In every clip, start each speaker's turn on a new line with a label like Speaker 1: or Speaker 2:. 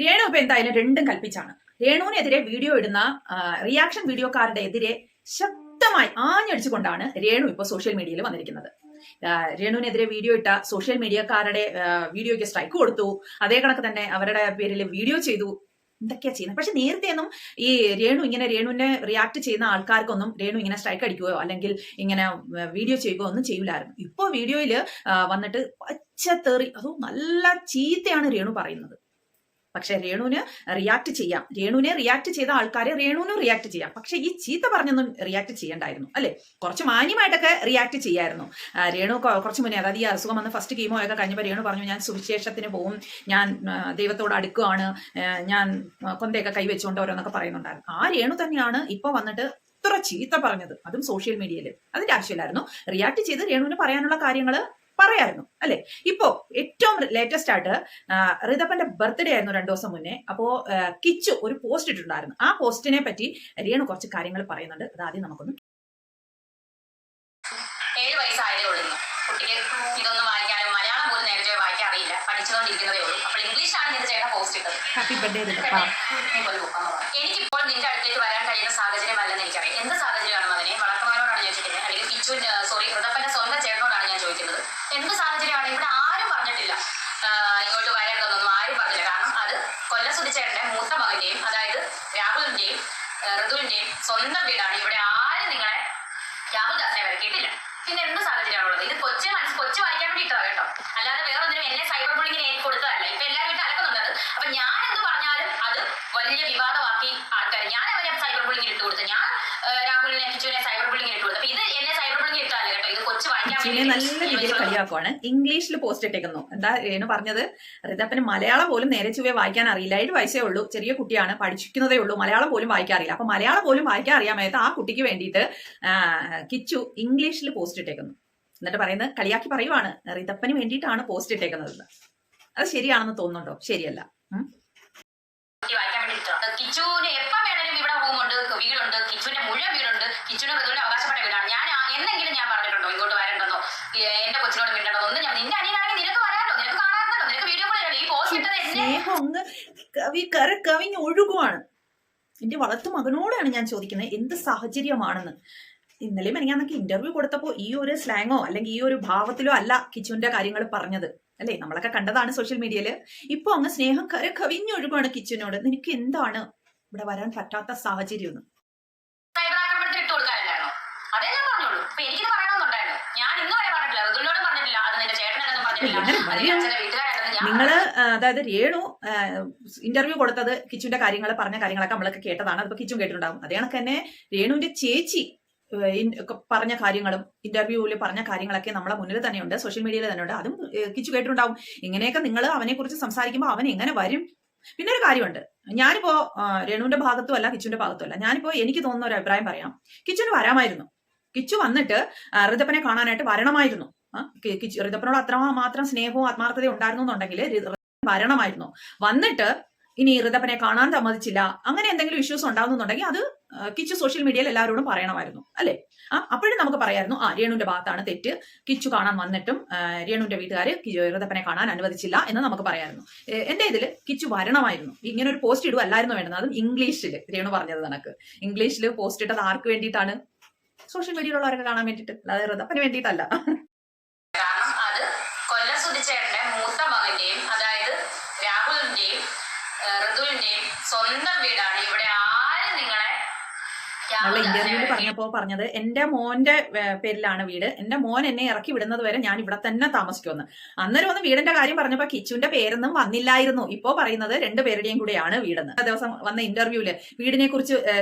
Speaker 1: രേണു ഇപ്പൊ എന്തായാലും രണ്ടും കൽപ്പിച്ചാണ്. രേണുവിനെതിരെ വീഡിയോ ഇടുന്ന റിയാക്ഷൻ വീഡിയോക്കാരുടെ എതിരെ ശക്തമായി ആഞ്ഞടിച്ചുകൊണ്ടാണ് രേണു ഇപ്പോൾ സോഷ്യൽ മീഡിയയിൽ വന്നിരിക്കുന്നത്. രേണുവിനെതിരെ വീഡിയോ ഇട്ട സോഷ്യൽ മീഡിയക്കാരുടെ വീഡിയോയ്ക്ക് സ്ട്രൈക്ക് കൊടുത്തു. അതേ കണക്ക് തന്നെ അവരുടെ പേരിൽ വീഡിയോ ചെയ്തു. എന്തൊക്കെയാ ചെയ്യുന്നത്? പക്ഷെ നേരത്തെ ഒന്നും ഈ രേണുവിനെ റിയാക്ട് ചെയ്യുന്ന ആൾക്കാർക്കൊന്നും രേണു ഇങ്ങനെ സ്ട്രൈക്ക് അടിക്കുകയോ അല്ലെങ്കിൽ ഇങ്ങനെ വീഡിയോ ചെയ്യുകയോ ഒന്നും ചെയ്യില്ലായിരുന്നു. ഇപ്പോൾ വീഡിയോയിൽ വന്നിട്ട് പച്ചത്തെറി, അതും നല്ല ചീത്തയാണ് രേണു പറയുന്നത്. പക്ഷെ രേണുവിന് റിയാക്ട് ചെയ്യാം. രേണുവിനെ റിയാക്ട് ചെയ്ത ആൾക്കാരെ രേണുവിനും റിയാക്ട് ചെയ്യാം. പക്ഷെ ഈ ചീത്ത പറഞ്ഞൊന്നും റിയാക്ട് ചെയ്യണ്ടായിരുന്നു അല്ലെ? കുറച്ച് മാന്യമായിട്ടൊക്കെ റിയാക്ട് ചെയ്യായിരുന്നു. രേണു കുറച്ച് മുന്നേ, അതായത് ഈ അസുഖം വന്ന് ഫസ്റ്റ് കീമോ ഒക്കെ കഴിഞ്ഞപ്പോൾ രേണു പറഞ്ഞു, ഞാൻ സുവിശേഷത്തിന് പോവും, ഞാൻ ദൈവത്തോട് അടുക്കുകയാണ്, ഞാൻ കൊന്തയൊക്കെ കൈവച്ചുകൊണ്ട് ഓരോന്നൊക്കെ പറയുന്നുണ്ടായിരുന്നു. ആ രേണു തന്നെയാണ് ഇപ്പൊ വന്നിട്ട് ഇത്ര ചീത്ത പറഞ്ഞത്, അതും സോഷ്യൽ മീഡിയയിൽ. അതിന്റെ ആവശ്യമില്ലായിരുന്നു. റിയാക്ട് ചെയ്ത് രേണുവിന് പറയാനുള്ള കാര്യങ്ങൾ പറയായിരുന്നു അല്ലെ? ഇപ്പോ ഏറ്റവും ലേറ്റസ്റ്റ് ആയിട്ട് ഋതപ്പന്റെ ബർത്ത്ഡേ ആയിരുന്നു 2 ദിവസം മുന്നേ. അപ്പോ കിച്ചു ഒരു പോസ്റ്റ് ഇട്ടിട്ടുണ്ടായിരുന്നു. ആ പോസ്റ്റിനെ പറ്റി രേണു കുറച്ച് കാര്യങ്ങൾ പറയുന്നുണ്ട്. അത് ആദ്യം നമുക്കൊന്ന്.
Speaker 2: 7 വയസ്സായതേ ഉള്ളൂ. കുട്ടിക്ക് ഇതൊന്നും വായിക്കാനും മലയാളം പോലും നേരത്തെ വായിക്കാൻ അറിയില്ല, പഠിച്ചുകൊണ്ടിരിക്കുന്നതേ ഉള്ളൂ. അപ്പോൾ ഇംഗ്ലീഷാണ് ഇത് ചേട്ടൻ പോസ്റ്റ് ഇട്ടത്.
Speaker 1: Happy birthday.
Speaker 2: എനിക്കിപ്പോൾ നിന്റെ അടുത്തേക്ക് വരാൻ കഴിയുന്ന സാഹചര്യമല്ലെന്ന് എനിക്കറിയാം. എന്ത് സാഹചര്യമാണ് മകനെ? വളർത്തുവാനോടാണ് ഞാൻ ചോദിക്കുന്നത്, അല്ലെങ്കിൽ കിച്ചു ഋതപ്പന്റെ സ്വന്തം ചേട്ടനോടാണ് ഞാൻ ചോദിക്കുന്നത്. എന്ത് സാഹചര്യമാണ്? ഇവിടെ ആരും പറഞ്ഞിട്ടില്ല ഇങ്ങോട്ട് വരരുതെന്നൊന്നും ആരും പറഞ്ഞില്ല. കാരണം അത് കൊല്ലസുതിച്ചേട്ടന്റെ മൂത്ത മകന്റെയും, അതായത് രാഹുലിന്റെയും ഋതുവിന്റെയും സ്വന്തം വീടാണ്. ഇവിടെ ആരും നിങ്ങളെ രാഹുൽ ദാസിനെ വരക്കിയിട്ടില്ല. പിന്നെ എന്ത് സാഹചര്യമാണുള്ളത്? ഇത് കൊച്ചു വായിക്കാൻ വേണ്ടി ഇട്ടതാ കേട്ടോ, അല്ലാതെ വേറെ ഒന്നിനും എന്നെ സൈബർ ബുള്ളിങ്ങിനെ കൊടുത്തതല്ല. ഇപ്പൊ എല്ലാവരും വീട്ടിൽ അലക്കുന്നുണ്ട് അത്. അപ്പൊ ഞാൻ എന്ത് പറഞ്ഞാലും അത് വലിയ വിവാദമാക്കി ആൾക്കാർ. ഞാൻ അവരെ സൈബർ ബുള്ളിങ്ങിന് ഇട്ട് കൊടുത്തു, ഞാൻ രാഹുലിനെ കിച്ചുവിനെ സൈബർ ബുള്ളിങ്ങിന് ഇട്ട് കൊടുത്തു. അപ്പൊ ഇത് എന്നെ സൈബർ ബുള്ളിങ്ങിന് ഇട്ടതല്ല കേട്ടോ, ഇത് കൊച്ചു വായിക്കാൻ വേണ്ടി
Speaker 1: നല്ല രീതിയിൽ കളിയാക്കുവാണ്. ഇംഗ്ലീഷിൽ പോസ്റ്റ് ഇട്ടേക്കുന്നു. എന്താ രേണു പറഞ്ഞത്? ഋതപ്പന് മലയാളം പോലും നേരെ ചൊവ്വേ വായിക്കാൻ അറിയില്ല. 7 വയസ്സേ ഉള്ളൂ, ചെറിയ കുട്ടിയാണ്, പഠിക്കുന്നതേ ഉള്ളൂ, മലയാളം പോലും വായിക്കാൻ അറിയില്ല. അപ്പൊ മലയാളം പോലും വായിക്കാൻ അറിയാമേത്ത ആ കുട്ടിക്ക് വേണ്ടിയിട്ട് കിച്ചു ഇംഗ്ലീഷിൽ പോസ്റ്റ് ഇട്ടേക്കുന്നു. എന്നിട്ട് പറയുന്നത്, കളിയാക്കി പറയുവാണ്, ഋതപ്പന് വേണ്ടിയിട്ടാണ് പോസ്റ്റ് ഇട്ടേക്കുന്നത്. അത് ശരിയാണെന്ന് തോന്നുന്നുണ്ടോ? ശരിയല്ല.
Speaker 2: കിച്ചുവിന് എപ്പം വേണേലും ഇവിടെ റൂമുണ്ട്, വീടുണ്ട്, കിച്ചുവിന്റെ മുഴുവൻ വീടുണ്ട്, കിച്ചുവിന് ഋതുവിന് അവകാശപ്പെട്ട വീടാണ്. ഞാൻ എന്തെങ്കിലും ഞാൻ പറഞ്ഞിട്ടുണ്ടോ ഇങ്ങോട്ട് വരണ്ടെന്നോ എന്റെ കൊച്ചിനോട് മിണ്ടണോ? ഒന്നും ഞാൻ, നിന്റെ അനിയനാണെങ്കിൽ നിനക്ക് വരാനോ, നിനക്ക് കാണാറുണ്ടോ, നിനക്ക് വീഡിയോ കോൾ ചെയ്യണം. ഈ പോസ്റ്റ് ഇട്ടത്
Speaker 1: സ്നേഹം അങ്ങ് കവിഞ്ഞ് ഒഴുകുവാണ്. എന്റെ വളർത്തു മകനോടാണ് ഞാൻ ചോദിക്കുന്നത് എന്ത് സാഹചര്യമാണെന്ന്. ഇന്നലെ മെനങ്ങാന്നൊക്കെ ഇന്റർവ്യൂ കൊടുത്തപ്പോൾ ഈ ഒരു സ്ലാങ്ങോ അല്ലെങ്കിൽ ഈ ഒരു ഭാവത്തിലോ അല്ല കിച്ചുവിന്റെ കാര്യങ്ങൾ പറഞ്ഞത് അല്ലേ? നമ്മളൊക്കെ കണ്ടതാണ് സോഷ്യൽ മീഡിയയിൽ. ഇപ്പൊ അങ്ങ് സ്നേഹം കവിഞ്ഞൊഴുകാണ് കിച്ചുവിനോട്. നിനക്ക് എന്താണ് ഇവിടെ വരാൻ പറ്റാത്ത സാഹചര്യം എന്ന്?
Speaker 2: സൈബർ ആക്രമണത്തിന് ഇട്ട് കൊടുക്കാനല്ലാണോ? അതേ ഞാൻ പറഞ്ഞോളൂ. അപ്പൊ എനിക്കിത് പറയണമെന്നുണ്ടായിരുന്നു. ഞാൻ ഇന്ന് വരെ പറഞ്ഞിട്ടില്ല, ഋതുവിനോടും പറഞ്ഞിട്ടില്ല, അത് നിന്റെ ചേട്ടനൊന്നും പറഞ്ഞിട്ടില്ല.
Speaker 1: നിങ്ങള് അതായത് രേണു ഇന്റർവ്യൂ കൊടുത്തത് കിച്ചുവിന്റെ പറഞ്ഞ കാര്യങ്ങളൊക്കെ നമ്മളൊക്കെ കേട്ടതാണ്. അതിപ്പോ കിച്ചും കേട്ടിട്ടുണ്ടാവും. അതേ കണക്ക് തന്നെ രേണുവിന്റെ ചേച്ചി പറഞ്ഞ കാര്യങ്ങളും ഇന്റർവ്യൂവിൽ പറഞ്ഞ കാര്യങ്ങളൊക്കെ നമ്മളെ മുന്നിൽ തന്നെയുണ്ട്, സോഷ്യൽ മീഡിയയിൽ തന്നെയുണ്ട്. അതും കിച്ചു കേട്ടിട്ടുണ്ടാവും. ഇങ്ങനെയൊക്കെ നിങ്ങൾ അവനെ കുറിച്ച് സംസാരിക്കുമ്പോൾ അവൻ എങ്ങനെ വരും? പിന്നെ ഒരു കാര്യമുണ്ട്, ഞാനിപ്പോ രേണുവിന്റെ ഭാഗത്തും അല്ല കിച്ചുവിന്റെ ഭാഗത്തും അല്ല, ഞാനിപ്പോ എനിക്ക് തോന്നുന്ന ഒരു അഭിപ്രായം പറയാം. കിച്ചുവിന് വരാമായിരുന്നു. കിച്ചു വന്നിട്ട് ഋതപ്പനെ കാണാനായിട്ട് വരണമായിരുന്നു. ഋതപ്പനോട് അത്രമാത്രം സ്നേഹവും ആത്മാർത്ഥതയും ഉണ്ടായിരുന്നു എന്നുണ്ടെങ്കിൽ വരണമായിരുന്നു. വന്നിട്ട് ഇനി ഋതപ്പനെ കാണാൻ സമ്മതിച്ചില്ല, അങ്ങനെ എന്തെങ്കിലും ഇഷ്യൂസ് ഉണ്ടാകുന്നുണ്ടെങ്കിൽ അത് കിച്ചു സോഷ്യൽ മീഡിയയിൽ എല്ലാവരോടും പറയണമായിരുന്നു അല്ലെ? അപ്പോഴും നമുക്ക് പറയായിരുന്നു, രേണുവിന്റെ ഭാഗത്താണ് തെറ്റ്, കിച്ചു കാണാൻ വന്നിട്ടും രേണുവിന്റെ വീട്ടുകാർ ഋതപ്പനെ കാണാൻ അനുവദിച്ചില്ല എന്ന് നമുക്ക് പറയായിരുന്നു. എന്റെ ഇതിൽ കിച്ചു വരണമായിരുന്നു. ഇങ്ങനെ ഒരു പോസ്റ്റ് ഇടുവല്ലായിരുന്നു വേണ്ടത്. അതും ഇംഗ്ലീഷിൽ. രേണു പറഞ്ഞത് കണക്ക് ഇംഗ്ലീഷിൽ പോസ്റ്റ് ഇട്ടത് ആർക്ക് വേണ്ടിയിട്ടാണ്? സോഷ്യൽ മീഡിയയിലുള്ളവരൊക്കെ കാണാൻ വേണ്ടിയിട്ട്, അതായത് ഋതപ്പന് വേണ്ടിയിട്ടല്ല.
Speaker 2: കാരണം അത് കൊല്ലസുതിച്ചേട്ടന്റെ മൂത്ത മകന്റെയും, അതായത് രാഹുലിന്റെയും ഋതുവിന്റെയും സ്വന്തം വീടാണ്. ഇവിടെ ആരും നിങ്ങളെ
Speaker 1: ഇന്റർവ്യൂവിൽ പറഞ്ഞത് എന്റെ മോന്റെ പേരിലാണ് വീട്, എന്റെ മോൻ എന്നെ ഇറക്കി വിടുന്നത് വരെ ഞാൻ ഇവിടെ തന്നെ താമസിക്കുമെന്ന്. അന്നേരം ഒന്ന് വീടിന്റെ കാര്യം പറഞ്ഞപ്പോ കിച്ചുവിന്റെ പേരൊന്നും വന്നില്ലായിരുന്നു. ഇപ്പോ പറയുന്നത് 2 പേരുടെയും കൂടെയാണ് വീടെന്ന്. ആ ദിവസം വന്ന ഇന്റർവ്യൂവില് വീടിനെ കുറിച്ച്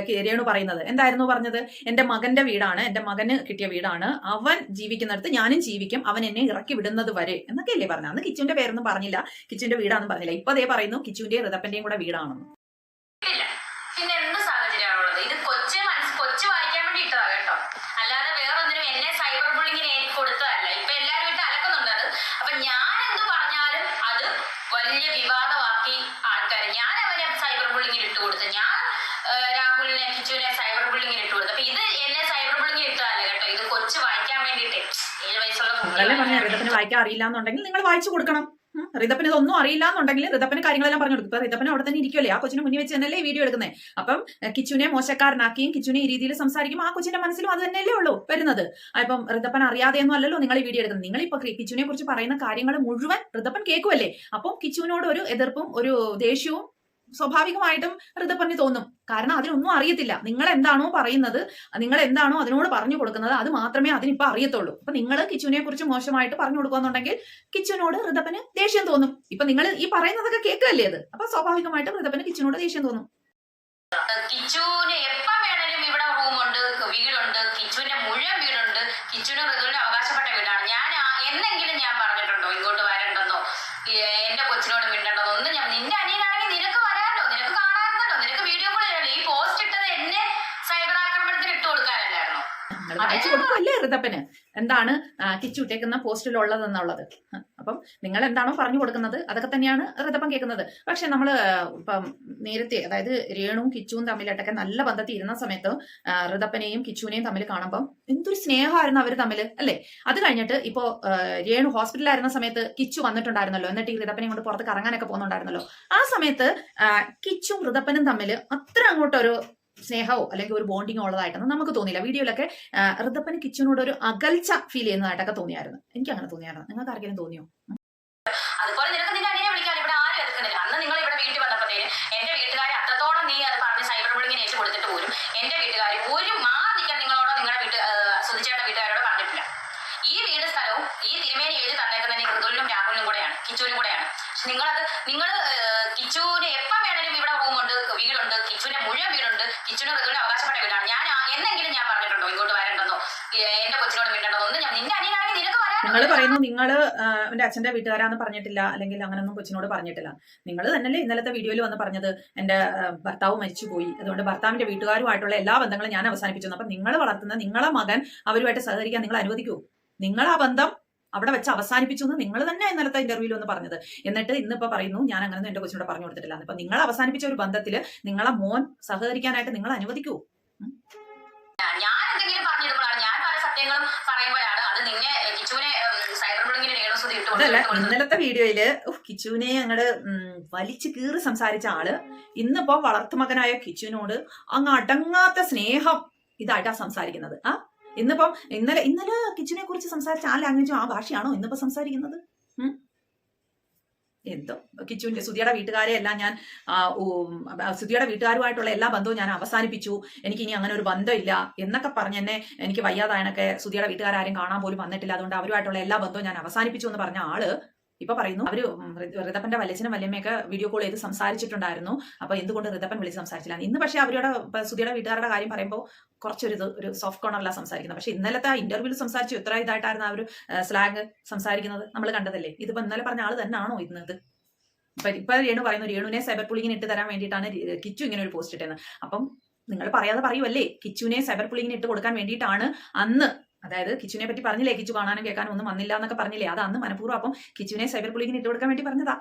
Speaker 1: രേണു പറയുന്നത് എന്തായിരുന്നു പറഞ്ഞത്? എന്റെ മകന്റെ വീടാണ്, എന്റെ മകന് കിട്ടിയ വീടാണ്, അവൻ ജീവിക്കുന്നിടത്ത് ഞാനും ജീവിക്കും, അവൻ എന്നെ ഇറക്കി വിടുന്നത് വരെ എന്നൊക്കെയല്ലേ പറഞ്ഞത്. അന്ന് കിച്ചുവിന്റെ പേരൊന്നും പറഞ്ഞില്ല, കിച്ചുവിന്റെ വീടാണെന്ന് പറഞ്ഞില്ല. ഇപ്പൊ അതേ പറയുന്നു കിച്ചുവിന്റെയും ഋതപ്പന്റെയും കൂടെ വീടാണെന്ന്.
Speaker 2: പിന്നെ എന്ത് സാഹചര്യമാണുള്ളത്? ഇത് കൊച്ചു വായിക്കാൻ വേണ്ടി ഇട്ടതാ കേട്ടോ, അല്ലാതെ വേറെ ഒന്നിനും എന്നെ സൈബർ ബുള്ളിങ്ങിന് കൊടുത്തതല്ല. ഇപ്പൊ എല്ലാവരും വീട്ടിൽ അലക്കുന്നുണ്ട് അത്. അപ്പൊ ഞാൻ എന്ത് പറഞ്ഞാലും അത് വലിയ വിവാദമാക്കി ആൾക്കാർ. ഞാൻ അവരെ സൈബർ ബുള്ളിങ്ങിന് ഇട്ട് കൊടുത്തു, ഞാൻ രാഹുലിനെ കിച്ചുവിനെ സൈബർ ബുള്ളിങ്ങിന് ഇട്ട് കൊടുത്തു. അപ്പൊ ഇത് എന്നെ സൈബർ ബുള്ളിങ്ങിന് ഇട്ടതല്ല കേട്ടോ, ഇത് കൊച്ചു വായിക്കാൻ വേണ്ടിയിട്ട്. 7 വയസ്സുള്ള
Speaker 1: വായിക്കാൻ അറിയില്ല എന്നുണ്ടെങ്കിൽ നിങ്ങൾ വായിച്ചു കൊടുക്കണം. റിതപ്പന് ഇതൊന്നും അറിയില്ല എന്നുണ്ടെങ്കിൽ റിതപ്പന് കാര്യങ്ങളെല്ലാം പറഞ്ഞു കൊടുക്കും. ഇപ്പൊ റിതപ്പന് അവിടെ തന്നെ ഇരിക്കുമല്ലേ, ആ കൊച്ചിന് മുന്നിൽ വെച്ച് തന്നെയല്ലേ ഈ വീഡിയോ എടുക്കുന്നത്. അപ്പം കിച്ചുനെ മോശക്കാരനാക്കിയും കിച്ചുനെ ഈ രീതിയിൽ സംസാരിക്കും, ആ കൊച്ചിന്റെ മനസ്സിലും അത് തന്നെയല്ലേ ഉള്ളൂ വരുന്നത്. അപ്പം റിതപ്പൻ അറിയാതെയൊന്നും അല്ലല്ലോ നിങ്ങൾ ഈ വീഡിയോ എടുക്കുന്നത്. നിങ്ങൾ ഇപ്പൊ കിച്ചുനെ കുറിച്ച് പറയുന്ന കാര്യങ്ങൾ മുഴുവൻ റിതപ്പൻ കേൾക്കുമല്ലേ. അപ്പം കിച്ചുവിനോട് ഒരു എതിർപ്പും ഒരു ദേഷ്യവും സ്വാഭാവികമായിട്ടും റിതപ്പന് തോന്നും. കാരണം അതിനൊന്നും അറിയത്തില്ല. നിങ്ങൾ എന്താണോ പറയുന്നത്, നിങ്ങൾ എന്താണോ അതിനോട് പറഞ്ഞു കൊടുക്കുന്നത്, അത് മാത്രമേ അതിനിപ്പോ അറിയത്തുള്ളൂ. അപ്പൊ നിങ്ങൾ കിച്ചുവിനെ കുറിച്ച് മോശമായിട്ട് പറഞ്ഞു കൊടുക്കുകയെന്നുണ്ടെങ്കിൽ കിച്ചുവിനോട് റിതപ്പന് ദേഷ്യം തോന്നും. ഇപ്പൊ നിങ്ങൾ ഈ പറയുന്നതൊക്കെ കേൾക്കുകയല്ലേ അത്. അപ്പൊ സ്വാഭാവികമായിട്ടും റിതപ്പന് കിച്ചുവിനോട് ദേഷ്യം തോന്നും.
Speaker 2: കിച്ചുവിന് എപ്പം വേണേലും ഇവിടെ റൂമുണ്ട്, വീടുണ്ട്, കിച്ചുവിന്റെ മുഴുവൻ വീടുണ്ട്, കിച്ചുവിന് ഋതുവിന് അവകാശപ്പെട്ട വീടാണ്. ഞാൻ എന്നെങ്കിലും ഞാൻ പറഞ്ഞിട്ടുണ്ടോ ഇങ്ങോട്ട് വരണ്ടെന്നോ എന്റെ കൊച്ചിനോട് മിണ്ടണ്ടെന്നോ ഒന്നും? ഞാൻ നിന്റെ അനിയനാണെങ്കിൽ നിനക്ക് വരാമല്ലോ, നിനക്ക് കാണാറുണ്ടല്ലോ, നിനക്ക് വീഡിയോ കോൾ ചെയ്യാമല്ലോ. ഈ പോസ്റ്റ് ഇട്ടത് എന്നെ സൈബർ ആക്രമണത്തിന് ഇട്ട് കൊടുക്കാനല്ലായിരുന്നു.
Speaker 1: അയച്ചു കൊടുക്കുമല്ലേ റിതപ്പന് എന്താണ് കിച്ചു ഇട്ടേക്കുന്ന പോസ്റ്റിലുള്ളതെന്നുള്ളത്. അപ്പം നിങ്ങൾ എന്താണോ പറഞ്ഞു കൊടുക്കുന്നത് അതൊക്കെ തന്നെയാണ് റിതപ്പൻ കേൾക്കുന്നത്. പക്ഷെ നമ്മള് ഇപ്പം നേരത്തെ, അതായത് രേണുവും കിച്ചുവും തമ്മിലിട്ടൊക്കെ നല്ല ബന്ധത്തിൽ ഇരുന്ന സമയത്ത് റിതപ്പനെയും കിച്ചുവിനെയും തമ്മിൽ കാണുമ്പോൾ എന്തൊരു സ്നേഹമായിരുന്നു അവർ തമ്മിൽ, അല്ലേ? അത് കഴിഞ്ഞിട്ട് ഇപ്പോ രേണു ഹോസ്പിറ്റലിലായിരുന്ന സമയത്ത് കിച്ചു വന്നിട്ടുണ്ടായിരുന്നല്ലോ, എന്നിട്ട് ഈ റിതപ്പനെ കൊണ്ട് പുറത്ത് കറങ്ങാനൊക്കെ പോകുന്നുണ്ടായിരുന്നല്ലോ. ആ സമയത്ത് കിച്ചും റിതപ്പനും തമ്മിൽ അത്ര അങ്ങോട്ടൊരു സ്നേഹമോ അല്ലെങ്കിൽ ഒരു ബോണ്ടിങ്ങോ ഉള്ളതായിട്ടൊന്നും നമുക്ക് തോന്നിയില്ല. വീഡിയോയിലൊക്കെ റിതപ്പന് കിച്ചുവിനോട് ഒരു അകൽച്ച ഫീൽ ചെയ്യുന്നതായിട്ടൊക്കെ തോന്നിയായിരുന്നു. എനിക്ക് അങ്ങനെ തോന്നിയായിരുന്നു. നിങ്ങൾക്ക് ആർക്കെങ്കിലും തോന്നിയോ?
Speaker 2: അതുപോലെ നിനക്ക് നിന്റെ അനിയനെ വിളിക്കാൻ ഇവിടെ ആരും എത്തുന്നില്ല. അന്ന് നിങ്ങൾ ഇവിടെ വീട്ടിൽ വന്നപ്പോഴത്തേന് എന്റെ വീട്ടുകാരെ അത്രത്തോളം നീ അത് പറഞ്ഞ് സൈബർ ബുള്ളിങ്ങിന് ഏറ്റ് കൊടുത്തിട്ട് പോലും എന്റെ വീട്ടുകാർ ഒരു മാതിക്കാൻ നിങ്ങളോടോ നിങ്ങളുടെ സുധിച്ചേട്ടന്റെ വീട്ടുകാരോട് പറഞ്ഞിട്ടില്ല. ഈ വീട് സ്ഥലവും ഈ തിരുമേനി എഴുതി തന്നേക്കുന്നത് ഋതുവിനും രാഹുലിനും കൂടെയാണ്, കിച്ചുവിനും കൂടെയാണ്. പക്ഷെ നിങ്ങൾ കിച്ചുവിന് എപ്പം വേണേലും ഇവിടെ റൂമുണ്ട്, വീടുണ്ട്, കിച്ചുവിന്റെ മുഴുവൻ വീടുണ്ട്, കിച്ചുവിന് ഋതുവിന് അവകാശപ്പെട്ട വീടാണ്. ഞാൻ എന്നെങ്കിലും ഞാൻ പറഞ്ഞിട്ടുണ്ടോ ഇങ്ങോട്ട് വരണ്ടെന്നോ എന്റെ കൊച്ചിനോട് മിണ്ടണ്ടെന്നോ ഒന്നും? ഞാൻ നിന്റെ അനിയനാണെങ്കിൽ നിനക്ക്
Speaker 1: നിങ്ങൾ പറയുന്നു നിങ്ങൾ എന്റെ അച്ഛന്റെ വീട്ടുകാരാന്ന് പറഞ്ഞിട്ടില്ല, അല്ലെങ്കിൽ അങ്ങനൊന്നും കൊച്ചിനോട് പറഞ്ഞിട്ടില്ല. നിങ്ങൾ തന്നെയല്ലേ ഇന്നലത്തെ വീഡിയോയിൽ വന്ന് പറഞ്ഞത് എന്റെ ഭർത്താവ് മരിച്ചുപോയി, അതുകൊണ്ട് ഭർത്താവിന്റെ വീട്ടുകാരുമായിട്ടുള്ള എല്ലാ ബന്ധങ്ങളും ഞാൻ അവസാനിപ്പിച്ചു. അപ്പൊ നിങ്ങൾ വളർത്തുന്ന നിങ്ങളെ മകൻ അവരുമായിട്ട് സഹകരിക്കാൻ നിങ്ങൾ അനുവദിക്കൂ? നിങ്ങൾ ആ ബന്ധം അവിടെ വെച്ച് അവസാനിപ്പിച്ചു എന്ന് നിങ്ങൾ തന്നെ ഇന്നലത്തെ ഇന്റർവ്യൂവിൽ ഒന്ന് പറഞ്ഞത്. എന്നിട്ട് ഇന്നിപ്പോ പറയുന്നു ഞാൻ അങ്ങനൊന്നും എന്റെ കൊച്ചിനോട് പറഞ്ഞു കൊടുത്തിട്ടില്ല. അപ്പൊ നിങ്ങൾ അവസാനിപ്പിച്ച ഒരു ബന്ധത്തിൽ നിങ്ങളെ മോൻ സഹകരിക്കാനായിട്ട് നിങ്ങൾ അനുവദിക്കൂ?
Speaker 2: ഞാൻ എന്തെങ്കിലും പറഞ്ഞിടുമ്പോഴാണ്, ഞാൻ പല സത്യങ്ങളും പറയുമ്പോഴാണ് അത് നിന്നെ കിച്ചുവിനെ സൈബർ ബുള്ളിങ്ങിന് രേണുസുതി
Speaker 1: അതല്ല, ഇന്നലത്തെ വീഡിയോയില് കിച്ചുവിനെ അങ്ങോട്ട് വലിച്ചു കീറി സംസാരിച്ച ആള് ഇന്നിപ്പോ വളർത്തുമകനായ കിച്ചുവിനോട് അങ്ങ് അടങ്ങാത്ത സ്നേഹം ഇതായിട്ടാ സംസാരിക്കുന്നത്. ഇന്നിപ്പം ഇന്നലെ കിച്ചുവിനെ കുറിച്ച് സംസാരിച്ച ആ ലാംഗ്വേജോ ആ ഭാഷയാണോ ഇന്നിപ്പോ സംസാരിക്കുന്നത്? എന്തോ കിച്ചുവിന്റെ സുധിയുടെ വീട്ടുകാരെ എല്ലാം ഞാൻ സുധിയുടെ വീട്ടുകാരുമായിട്ടുള്ള എല്ലാ ബന്ധവും ഞാൻ അവസാനിപ്പിച്ചു, എനിക്ക് ഇനി അങ്ങനെ ഒരു ബന്ധമില്ല എന്നൊക്കെ പറഞ്ഞ് എന്നെ എനിക്ക് വയ്യാതായണൊക്കെ സുധിയുടെ വീട്ടുകാരും കാണാൻ പോലും വന്നിട്ടില്ല, അതുകൊണ്ട് അവരുമായിട്ടുള്ള എല്ലാ ബന്ധവും ഞാൻ അവസാനിപ്പിച്ചു എന്ന് പറഞ്ഞ ആള് ഇപ്പൊ പറയുന്നു അവര് റിതപ്പന്റെ വല്യച്ഛനും വല്യമ്മയൊക്കെ വീഡിയോ കോൾ ചെയ്ത് സംസാരിച്ചിട്ടുണ്ടായിരുന്നു. അപ്പൊ എന്തുകൊണ്ട് റിതപ്പൻ വിളിച്ച് സംസാരിച്ചില്ല? ഇന്ന് പക്ഷെ അവരുടെ സുധിയുടെ വീട്ടുകാരുടെ കാര്യം പറയുമ്പോൾ ഒരു സോഫ്റ്റ് കോർണറിലാണ് സംസാരിക്കുന്നത്. പക്ഷെ ഇന്നലത്തെ ആ ഇന്റർവ്യൂവിൽ സംസാരിച്ചു എത്ര ഇതായിട്ടായിരുന്നു ആ ഒരു സ്ലാങ് സംസാരിക്കുന്നത് നമ്മൾ കണ്ടതല്ലേ. ഇതിപ്പോ ഇന്നലെ പറഞ്ഞ ആള് തന്നെയാണോ ഇന്നത്? ഇപ്പൊ രേണു പറയുന്നു രേണുവിനെ സൈബർ പുള്ളിങ്ങിന് ഇട്ട് തരാൻ വേണ്ടിയിട്ടാണ് കിച്ചു ഇങ്ങനെ ഒരു പോസ്റ്റ് ഇട്ടെന്ന്. അപ്പം നിങ്ങൾ പറയാതെ പറയുമല്ലേ, കിച്ചുവിനെ സൈബർ പുള്ളിങ്ങിന് ഇട്ട് കൊടുക്കാൻ വേണ്ടിയിട്ടാണ് അന്ന്, അതായത് കിച്ചുവിനെ പറ്റി പറഞ്ഞില്ലേ, കിച്ചു കാണാനും കേൾക്കാനും ഒന്നും വന്നില്ല എന്നൊക്കെ പറഞ്ഞില്ലേ, അത് അന്ന് മനഃപൂർവ്വം അപ്പം കിച്ചുവിനെ സൈബർ പുള്ളിങ്ങിന് ഇട്ട് കൊടുക്കാൻ വേണ്ടി പറഞ്ഞതാ.